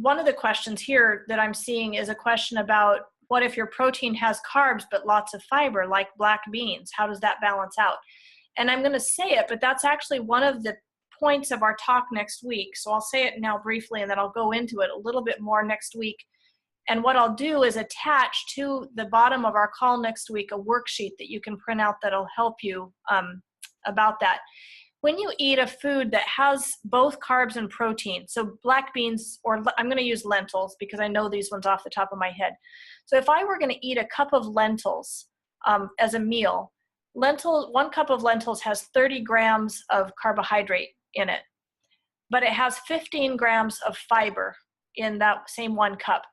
one of the questions here that I'm seeing is a question about what if your protein has carbs but lots of fiber, like black beans? How does that balance out? And I'm going to say it, but that's actually one of the points of our talk next week. So I'll say it now briefly, and then I'll go into it a little bit more next week. And what I'll do is attach to the bottom of our call next week a worksheet that you can print out that'll help you about that. When you eat a food that has both carbs and protein, so black beans, or I'm going to use lentils because I know these ones off the top of my head. So if I were going to eat a cup of lentils as a meal, 1 cup of lentils has 30 grams of carbohydrate in it, but it has 15 grams of fiber in that same 1 cup.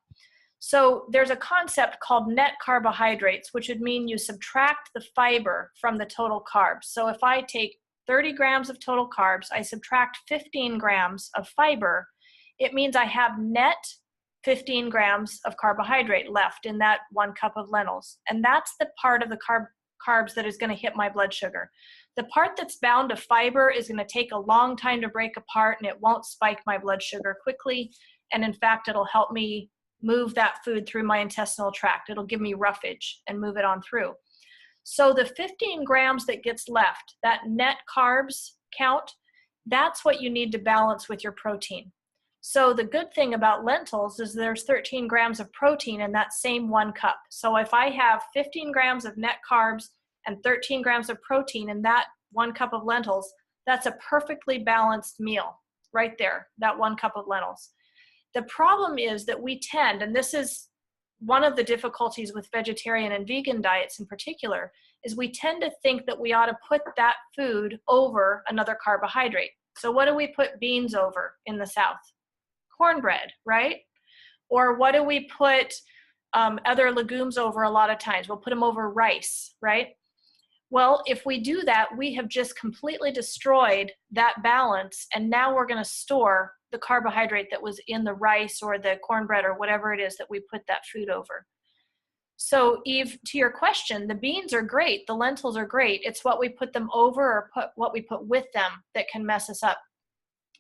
So there's a concept called net carbohydrates, which would mean you subtract the fiber from the total carbs. So if I take 30 grams of total carbs, I subtract 15 grams of fiber, it means I have net 15 grams of carbohydrate left in that 1 cup of lentils. And that's the part of the carbs that is going to hit my blood sugar. The part that's bound to fiber is going to take a long time to break apart, and it won't spike my blood sugar quickly. And in fact, it'll help me move that food through my intestinal tract. It'll give me roughage and move it on through. So the 15 grams that gets left, that net carbs count, that's what you need to balance with your protein. So the good thing about lentils is there's 13 grams of protein in that same 1 cup. So if I have 15 grams of net carbs and 13 grams of protein in that 1 cup of lentils, that's a perfectly balanced meal right there, that 1 cup of lentils. The problem is that we tend, and this is one of the difficulties with vegetarian and vegan diets in particular, is we tend to think that we ought to put that food over another carbohydrate. So what do we put beans over in the South? Cornbread, right? Or what do we put other legumes over a lot of times? We'll put them over rice, right? Well, if we do that, we have just completely destroyed that balance, and now we're going to store the carbohydrate that was in the rice or the cornbread or whatever it is that we put that food over. So Eve, to your question, the beans are great, the lentils are great. It's what we put them over or what we put with them that can mess us up.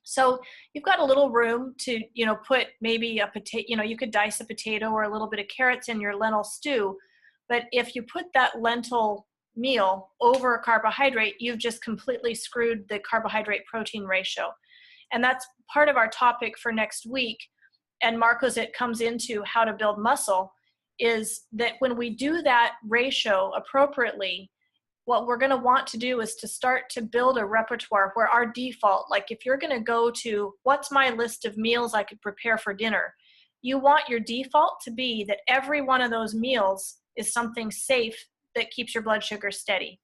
So you've got a little room to, put maybe a potato, you could dice a potato or a little bit of carrots in your lentil stew. But if you put that lentil meal over a carbohydrate, you've just completely screwed the carbohydrate protein ratio. And that's part of our topic for next week. And Marcos, it comes into how to build muscle, is that when we do that ratio appropriately, what we're going to want to do is to start to build a repertoire where our default, like if you're going to go to what's my list of meals I could prepare for dinner, you want your default to be that every one of those meals is something safe that keeps your blood sugar steady.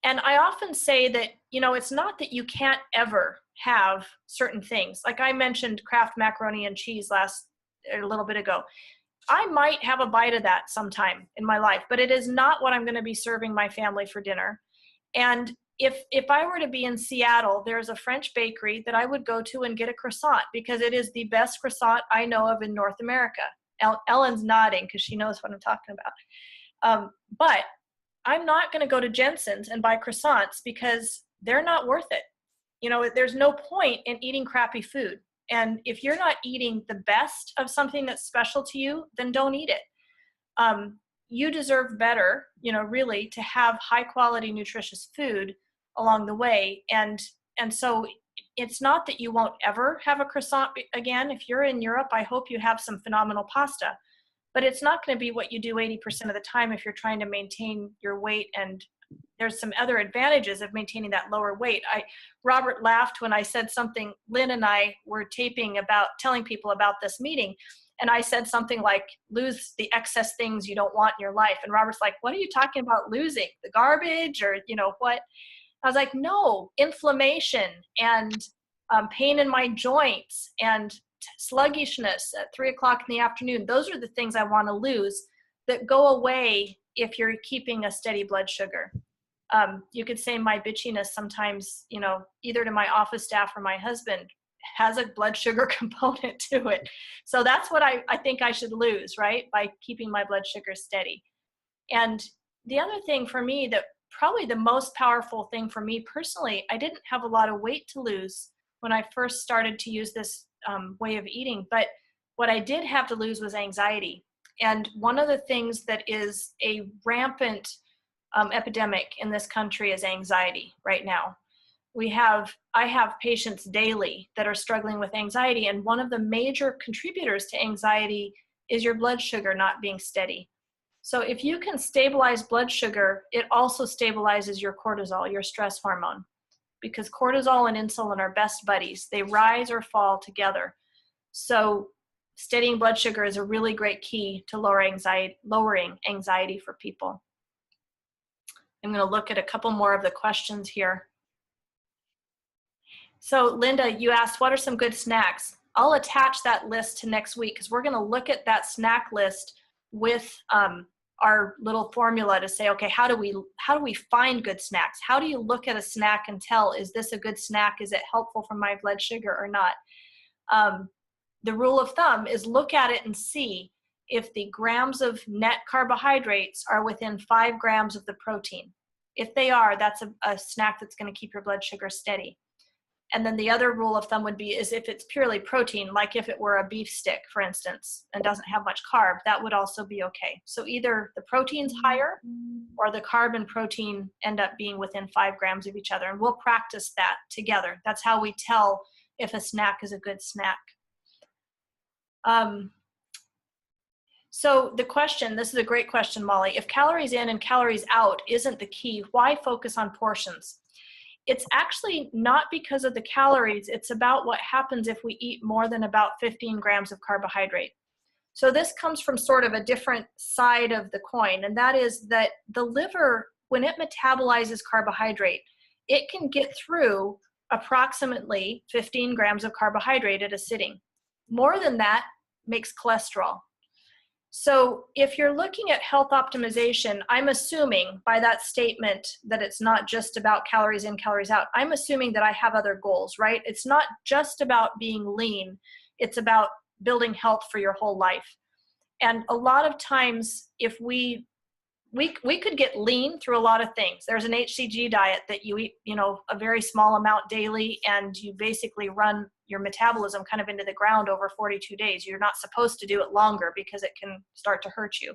And I often say that, it's not that you can't ever have certain things. Like I mentioned Kraft macaroni and cheese a little bit ago. I might have a bite of that sometime in my life, but it is not what I'm going to be serving my family for dinner. And if I were to be in Seattle, there's a French bakery that I would go to and get a croissant because it is the best croissant I know of in North America. Ellen's nodding because she knows what I'm talking about. But I'm not going to go to Jensen's and buy croissants because they're not worth it. There's no point in eating crappy food. And if you're not eating the best of something that's special to you, then don't eat it. You deserve better, really, to have high quality, nutritious food along the way. And so it's not that you won't ever have a croissant again. If you're in Europe, I hope you have some phenomenal pasta. But it's not going to be what you do 80% of the time if you're trying to maintain your weight. And there's some other advantages of maintaining that lower weight. Robert laughed when I said something. Lynn and I were telling people about this meeting. And I said something like, lose the excess things you don't want in your life. And Robert's like, what are you talking about losing? The garbage or, what? I was like, no, inflammation and pain in my joints and sluggishness at 3:00 in the afternoon. Those are the things I want to lose that go away if you're keeping a steady blood sugar. You could say my bitchiness sometimes, either to my office staff or my husband has a blood sugar component to it. So that's what I think I should lose, right? By keeping my blood sugar steady. And the other thing for me that probably the most powerful thing for me personally, I didn't have a lot of weight to lose when I first started to use this way of eating. But what I did have to lose was anxiety. And one of the things that is a rampant epidemic in this country is anxiety right now. I have patients daily that are struggling with anxiety. And one of the major contributors to anxiety is your blood sugar not being steady. So if you can stabilize blood sugar, it also stabilizes your cortisol, your stress hormone, because cortisol and insulin are best buddies. They rise or fall together. So steadying blood sugar is a really great key to lowering anxiety for people. I'm going to look at a couple more of the questions here. So Linda, you asked, what are some good snacks? I'll attach that list to next week because we're going to look at that snack list with our little formula to say, okay, how do we find good snacks? How do you look at a snack and tell, is this a good snack? Is it helpful for my blood sugar or not? The rule of thumb is look at it and see if the grams of net carbohydrates are within 5 grams of the protein. If they are, that's a snack that's going to keep your blood sugar steady. And then the other rule of thumb would be is if it's purely protein, like if it were a beef stick, for instance, and doesn't have much carb, that would also be okay. So either the protein's higher or the carb and protein end up being within 5 grams of each other. And we'll practice that together. That's how we tell if a snack is a good snack. So the question, this is a great question, Molly. If calories in and calories out isn't the key, why focus on portions? It's actually not because of the calories. It's about what happens if we eat more than about 15 grams of carbohydrate. So this comes from sort of a different side of the coin, and that is that the liver, when it metabolizes carbohydrate, it can get through approximately 15 grams of carbohydrate at a sitting. More than that makes cholesterol. So if you're looking at health optimization, I'm assuming by that statement that it's not just about calories in, calories out. I'm assuming that I have other goals, right? It's not just about being lean. It's about building health for your whole life. And a lot of times, if we could get lean through a lot of things. There's an HCG diet that you eat, a very small amount daily, and you basically run your metabolism kind of into the ground over 42 days. You're not supposed to do it longer because it can start to hurt you.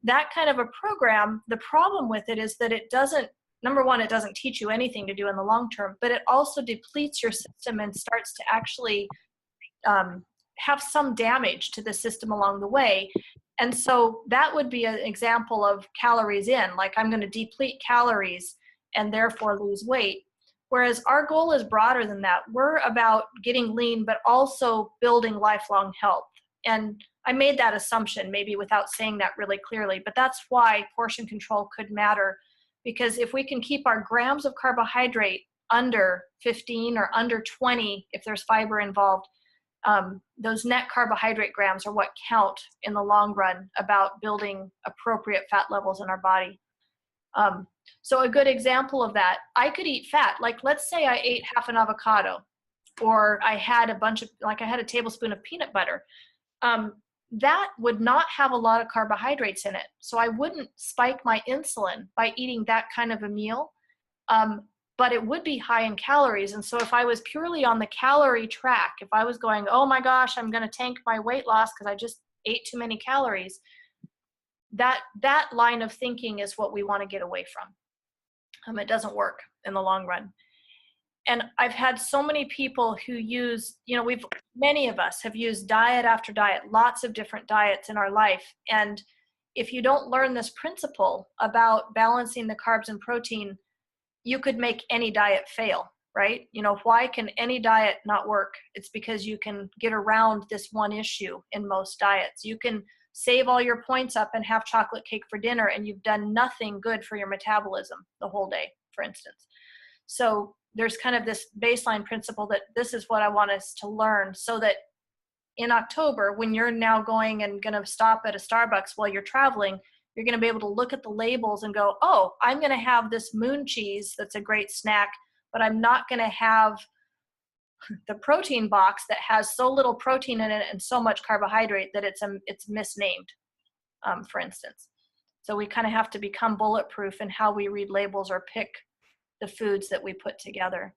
That kind of a program, the problem with it is that it doesn't, number one, it doesn't teach you anything to do in the long term, but it also depletes your system and starts to actually have some damage to the system along the way. And so that would be an example of calories in, like I'm going to deplete calories and therefore lose weight. Whereas our goal is broader than that. We're about getting lean, but also building lifelong health. And I made that assumption maybe without saying that really clearly, but that's why portion control could matter. Because if we can keep our grams of carbohydrate under 15 or under 20, if there's fiber involved, those net carbohydrate grams are what count in the long run about building appropriate fat levels in our body. So a good example of that, I could eat fat. Like let's say I ate half an avocado, or I had a tablespoon of peanut butter. That would not have a lot of carbohydrates in it. So I wouldn't spike my insulin by eating that kind of a meal. But it would be high in calories. And so if I was purely on the calorie track, if I was going, oh my gosh, I'm going to tank my weight loss because I just ate too many calories, that line of thinking is what we want to get away from. It doesn't work in the long run. And I've had so many people who use, many of us have used diet after diet, lots of different diets in our life. And if you don't learn this principle about balancing the carbs and protein, you could make any diet fail, right? Why can any diet not work? It's because you can get around this one issue in most diets. You can save all your points up and have chocolate cake for dinner, and you've done nothing good for your metabolism the whole day, for instance. So there's kind of this baseline principle that this is what I want us to learn, so that in October, when you're now going and going to stop at a Starbucks while you're traveling, you're going to be able to look at the labels and go, oh, I'm going to have this moon cheese that's a great snack, but I'm not going to have the protein box that has so little protein in it and so much carbohydrate that it's misnamed, for instance. So we kind of have to become bulletproof in how we read labels or pick the foods that we put together.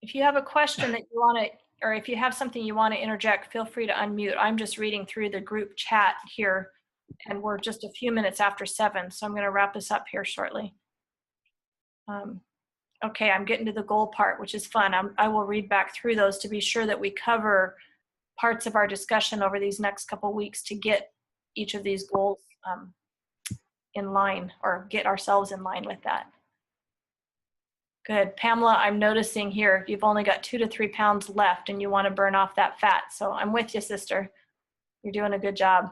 If you have a question that you want to, or if you have something you want to interject, feel free to unmute. I'm just reading through the group chat here, and we're just a few minutes after 7, so I'm going to wrap this up here shortly. Okay, I'm getting to the goal part, which is fun. I will read back through those to be sure that we cover parts of our discussion over these next couple weeks to get each of these goals in line, or get ourselves in line with that. Good. Pamela, I'm noticing here you've only got 2 to 3 pounds left and you want to burn off that fat. So I'm with you, sister. You're doing a good job.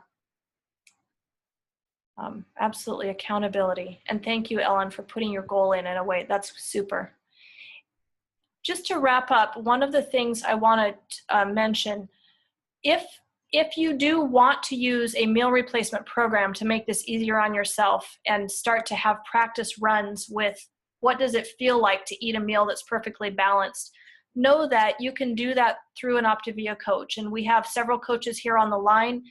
Absolutely accountability. And thank you, Ellen, for putting your goal in a way. That's super. Just to wrap up, one of the things I want to mention, if you do want to use a meal replacement program to make this easier on yourself and start to have practice runs with what does it feel like to eat a meal that's perfectly balanced, know that you can do that through an Optavia coach. And we have several coaches here on the line.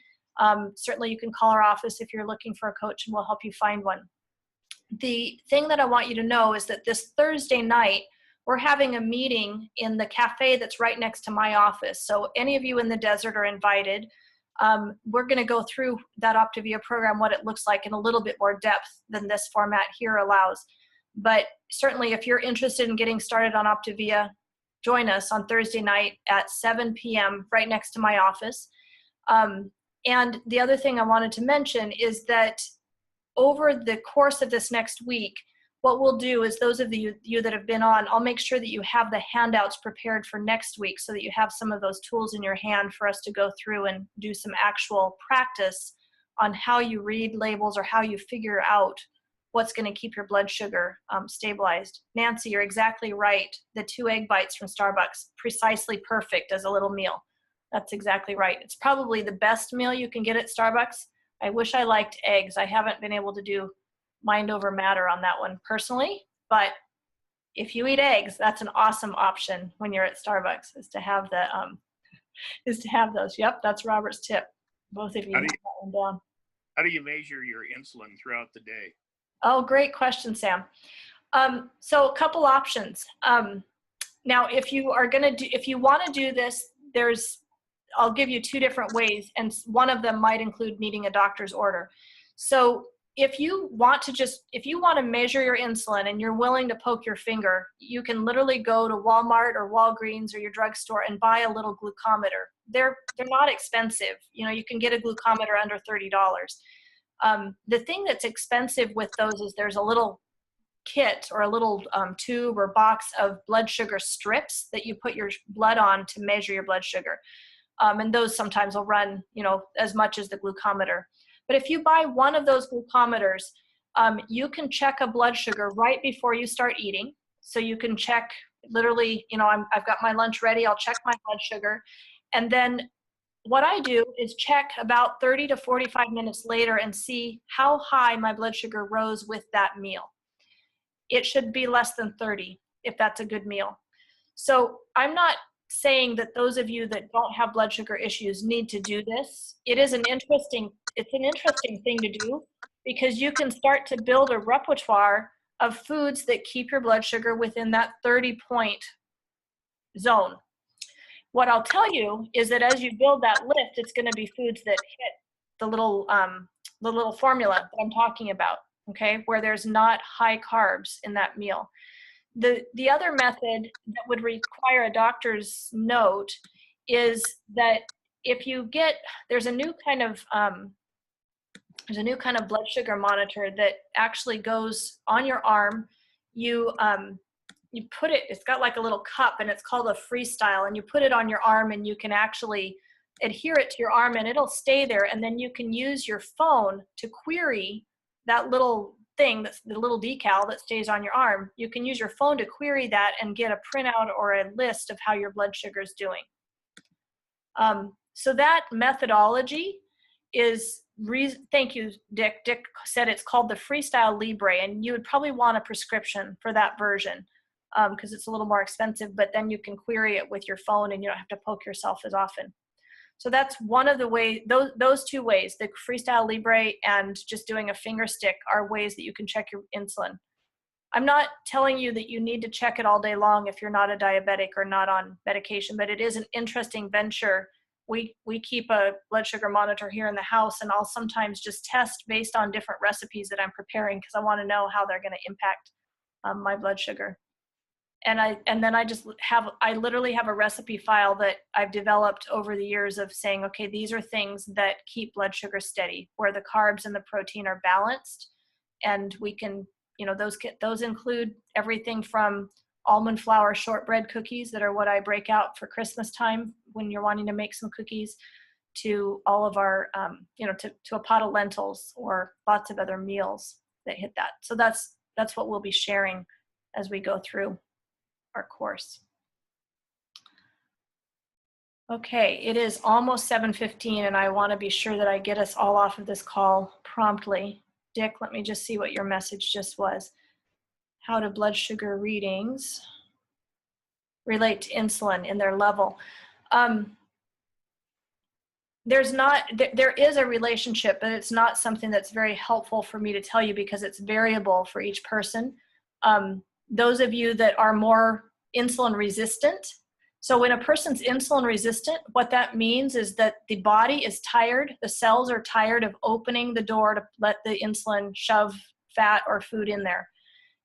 Certainly you can call our office if you're looking for a coach and we'll help you find one. The thing that I want you to know is that this Thursday night, we're having a meeting in the cafe that's right next to my office. So any of you in the desert are invited. We're going to go through that Optavia program, what it looks like in a little bit more depth than this format here allows. But certainly if you're interested in getting started on Optavia, join us on Thursday night at 7 p.m. right next to my office. And the other thing I wanted to mention is that over the course of this next week, what we'll do is those of you that have been on, I'll make sure that you have the handouts prepared for next week so that you have some of those tools in your hand for us to go through and do some actual practice on how you read labels or how you figure out what's going to keep your blood sugar stabilized. Nancy, you're exactly right. The 2 egg bites from Starbucks, precisely perfect as a little meal. That's exactly right. It's probably the best meal you can get at Starbucks. I wish I liked eggs. I haven't been able to do mind over matter on that one personally, but if you eat eggs, that's an awesome option when you're at Starbucks, is to have the those. Yep, that's Robert's tip. Both of you have that one down. How do you measure your insulin throughout the day? Oh, great question, Sam. So a couple options. Now, if you want to do this, I'll give you 2 different ways, and one of them might include needing a doctor's order. So if you want to measure your insulin and you're willing to poke your finger, you can literally go to Walmart or Walgreens or your drugstore and buy a little glucometer. They're not expensive. You can get a glucometer under $30. The thing that's expensive with those is there's a little kit or a little tube or box of blood sugar strips that you put your blood on to measure your blood sugar. And those sometimes will run, as much as the glucometer. But if you buy one of those glucometers, you can check a blood sugar right before you start eating. So you can check literally, I've got my lunch ready, I'll check my blood sugar. And then what I do is check about 30 to 45 minutes later and see how high my blood sugar rose with that meal. It should be less than 30 if that's a good meal. So I'm not saying that those of you that don't have blood sugar issues need to do this. It's an interesting thing to do because you can start to build a repertoire of foods that keep your blood sugar within that 30-point zone. What I'll tell you is that as you build that list, it's going to be foods that hit the little formula that I'm talking about, okay, where there's not high carbs in that meal. The other method that would require a doctor's note is that if you there's a new kind of blood sugar monitor that actually goes on your arm. You put it, it's got like a little cup and it's called a freestyle, and you put it on your arm and you can actually adhere it to your arm and it'll stay there, and then you can use your phone to query that little thing, that's the little decal that stays on your arm. You can use your phone to query that and get a printout or a list of how your blood sugar is doing. So that methodology is, thank you, Dick. Dick said it's called the Freestyle Libre, and you would probably want a prescription for that version because it's a little more expensive, but then you can query it with your phone and you don't have to poke yourself as often. So that's one of the ways, those 2 ways, the Freestyle Libre and just doing a finger stick, are ways that you can check your insulin. I'm not telling you that you need to check it all day long if you're not a diabetic or not on medication, but it is an interesting venture. We keep a blood sugar monitor here in the house, and I'll sometimes just test based on different recipes that I'm preparing because I want to know how they're going to impact my blood sugar. And then I literally have a recipe file that I've developed over the years of saying, okay, these are things that keep blood sugar steady, where the carbs and the protein are balanced. And we can, those include everything from almond flour shortbread cookies that are what I break out for Christmas time when you're wanting to make some cookies, to all of our, to a pot of lentils or lots of other meals that hit that. So that's what we'll be sharing as we go through our course. Okay, it is almost 7:15 and I want to be sure that I get us all off of this call promptly. Dick, let me just see what your message just was. How do blood sugar readings relate to insulin in their level? There is a relationship, but it's not something that's very helpful for me to tell you because it's variable for each person. Those of you that are more insulin resistant, so when a person's insulin resistant, what that means is that the body is tired, the cells are tired of opening the door to let the insulin shove fat or food in there.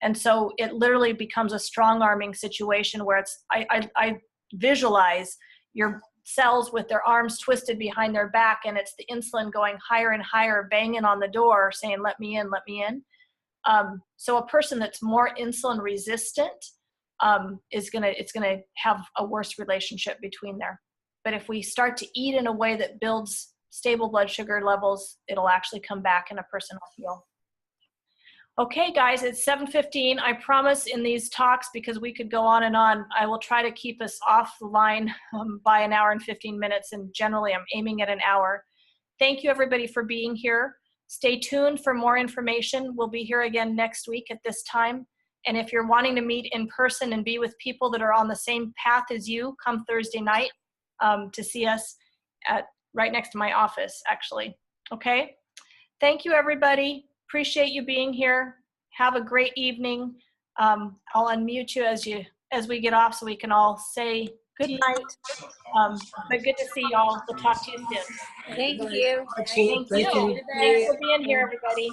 And so it literally becomes a strong-arming situation where I visualize your cells with their arms twisted behind their back, and it's the insulin going higher and higher, banging on the door saying, let me in, let me in. So a person that's more insulin resistant it's gonna have a worse relationship between there. But if we start to eat in a way that builds stable blood sugar levels, it'll actually come back and a person will heal. Okay, guys, it's 7:15. I promise in these talks, because we could go on and on, I will try to keep us off the line by an hour and 15 minutes, and generally I'm aiming at an hour. Thank you, everybody, for being here. Stay tuned for more information. We'll be here again next week at this time. And if you're wanting to meet in person and be with people that are on the same path as you, come Thursday night to see us right next to my office, actually. Okay? Thank you, everybody. Appreciate you being here. Have a great evening. I'll unmute you as we get off so we can all say good night. But good to see y'all. We'll talk to you soon. Thank you. Thank you. Thanks for being here, everybody.